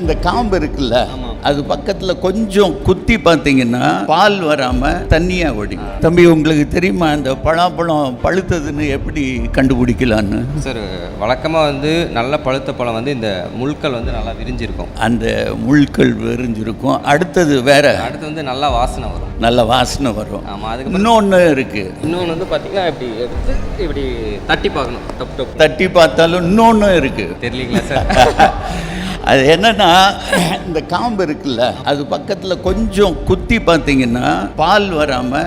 இந்த காம்பு இருக்குல்ல, அது பக்கத்துல கொஞ்சம் குத்தி பார்த்தீங்கன்னா பால் வராம தண்ணியா ஓடிக்கும். தம்பி, உங்களுக்கு தெரியுமா இந்த பலாப்பழம் பழுத்ததுன்னு எப்படி கண்டுபிடிக்கலான்னு? சார், வழக்கமாக நல்ல பழுத்த பழம் இந்த முள்கள் நல்லா விரிஞ்சிருக்கும். அந்த முள்கள் விரிஞ்சிருக்கும். அடுத்தது வேற, அடுத்து நல்லா வாசனை வரும். நல்ல வாசனை வரும். ஆமாம். அதுக்கு இன்னொன்று இருக்கு. இன்னொன்று பார்த்தீங்கன்னா இப்படி எடுத்து இப்படி தட்டி பார்க்கணும். டப் டப் தட்டி பார்த்தாலும் இன்னொன்று இருக்கு. தெரியலீங்களா சார்? அது என்னன்னா, இந்த காம்பு இருக்குல்ல, அது பக்கத்துல கொஞ்சம் குத்தி பார்த்தீங்கன்னா பால் வராம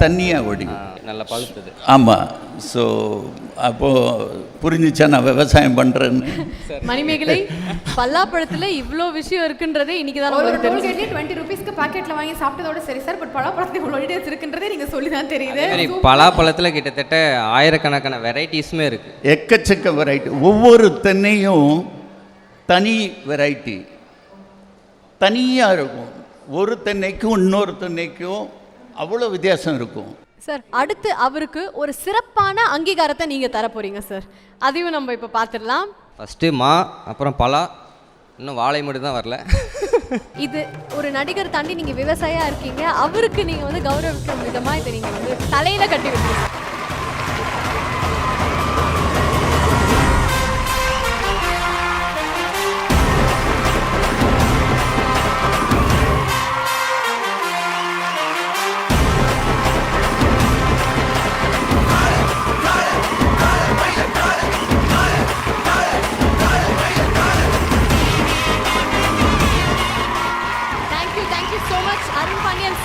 தண்ணியா ஓடிக்கும். நல்லா பழுத்தது. ஆமாம். ஸோ அப்போது புரிஞ்சிச்சா நான் விவசாயம் பண்ணுறேன்னு? மணிமேகலை, பல்லாப்பழத்தில் இவ்வளோ விஷயம் இருக்குன்றதே இன்னைக்கு தான் ஒரு டோல்கேட்லேயே 20 ருபீஸ்க்கு பாக்கெட்டில் வாங்கி சாப்பிட்டதோட சரி சார். பட் பலாப்பழத்தில் இவ்வளோ டீடைல்ஸ் இருக்குன்றதே நீங்கள் சொல்லி தான் தெரியுது. பலாப்பழத்தில் கிட்டத்தட்ட ஆயிரக்கணக்கான வெரைட்டிஸுமே இருக்குது. எக்கச்சக்க வெரைட்டி. ஒவ்வொரு தென்னையும் தனி வெரைட்டி, தனியாக இருக்கும். ஒரு தென்னைக்கும் இன்னொரு தென்னைக்கும் அவ்வளோ வித்தியாசம் இருக்கும் சார். அடுத்து அவருக்கு ஒரு சிறப்பான அங்கீகாரத்தை நீங்கள் தர போகிறீங்க சார். அதையும் நம்ம இப்போ பார்த்துடலாம். ஃபஸ்ட்டு மா, அப்புறம் பலா, இன்னும் வாழை மட்டும் தான் வரல. இது ஒரு நடிகர் தாண்டி நீங்கள் விவசாயியாக இருக்கீங்க. அவருக்கு நீங்கள் கௌரவிக்கும் விதமாக இதை நீங்கள் தலையில் கட்டி வைக்கிறீங்க.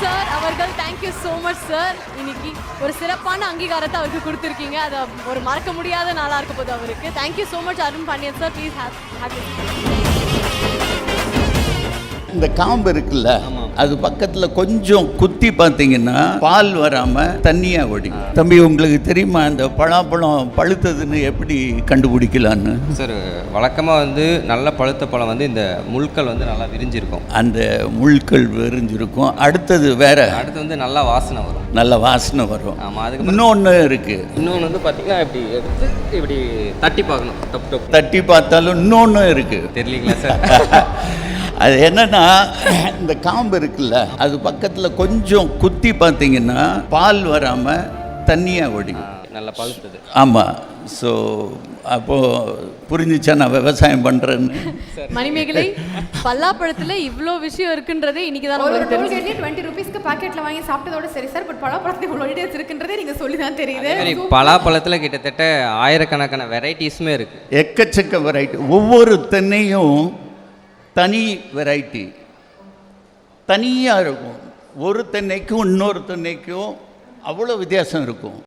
சார் அவர்கள் தேங்க்யூ ஸோ மச் சார். இன்னைக்கு ஒரு சிறப்பான அங்கீகாரத்தை அவருக்கு கொடுத்துருக்கீங்க. அதை ஒரு மறக்க முடியாத நாளாக இருக்க போது அவருக்கு. Thank you so much Arun Pandian sir. Please happy. இந்த காம்பு இருக்குல்ல, அது பக்கத்துல கொஞ்சம் குத்தி பார்த்தீங்கன்னா பால் வராம தண்ணியா ஓடிக்கும். தம்பி, உங்களுக்கு தெரியுமா இந்த பலாப்பழம் பழுத்ததுன்னு எப்படி கண்டுபிடிக்கலான்னு? சார், வழக்கமாக நல்ல பழுத்த பழம் இந்த முள்கள் நல்லா விரிஞ்சிருக்கும். அந்த முள்கள் விரிஞ்சிருக்கும். அடுத்தது வேற, அடுத்து நல்லா வாசனை வரும். நல்ல வாசனை வரும். ஆமாம். அதுக்கு இன்னொன்று இருக்கு. இன்னொன்று பார்த்தீங்கன்னா இப்படி எடுத்து இப்படி தட்டி பார்க்கணும். டப் டப் தட்டி பார்த்தாலும் இன்னொன்று இருக்கு. தெரியலீங்களா சார்? அது என்னன்னா, இந்த காம்பு இருக்குல்ல, அது பக்கத்துல கொஞ்சம் குத்தி பார்த்தீங்கன்னா பால் வராம தண்ணியா ஓடிக்கும். நல்லா பழுத்தது. ஆமாம். ஸோ அப்போது புரிஞ்சிச்சா நான் விவசாயம் பண்ணுறேன்னு? மணிமேகலை, பல்லாப்பழத்தில் இவ்வளோ விஷயம் இருக்குன்றதே இன்னைக்கு தான் ஒரு டோல்கேட்லேயே 20 ருபீஸ்க்கு பாக்கெட்டில் வாங்கி சாப்பிட்டதோட சரி சார். பட் பலாப்பழத்தில் இவ்வளோ டீடைல்ஸ் இருக்குன்றதே நீங்கள் சொல்லி தான் தெரியுது. பலாப்பழத்தில் கிட்டத்தட்ட ஆயிரக்கணக்கான வெரைட்டிஸுமே இருக்குது. எக்கச்சக்க வெரைட்டி. ஒவ்வொரு தென்னையும் தனி வெரைட்டி, தனியாக இருக்கும். ஒரு தென்னைக்கும் இன்னொரு தென்னைக்கும் அவ்வளோ வித்தியாசம் இருக்கும்.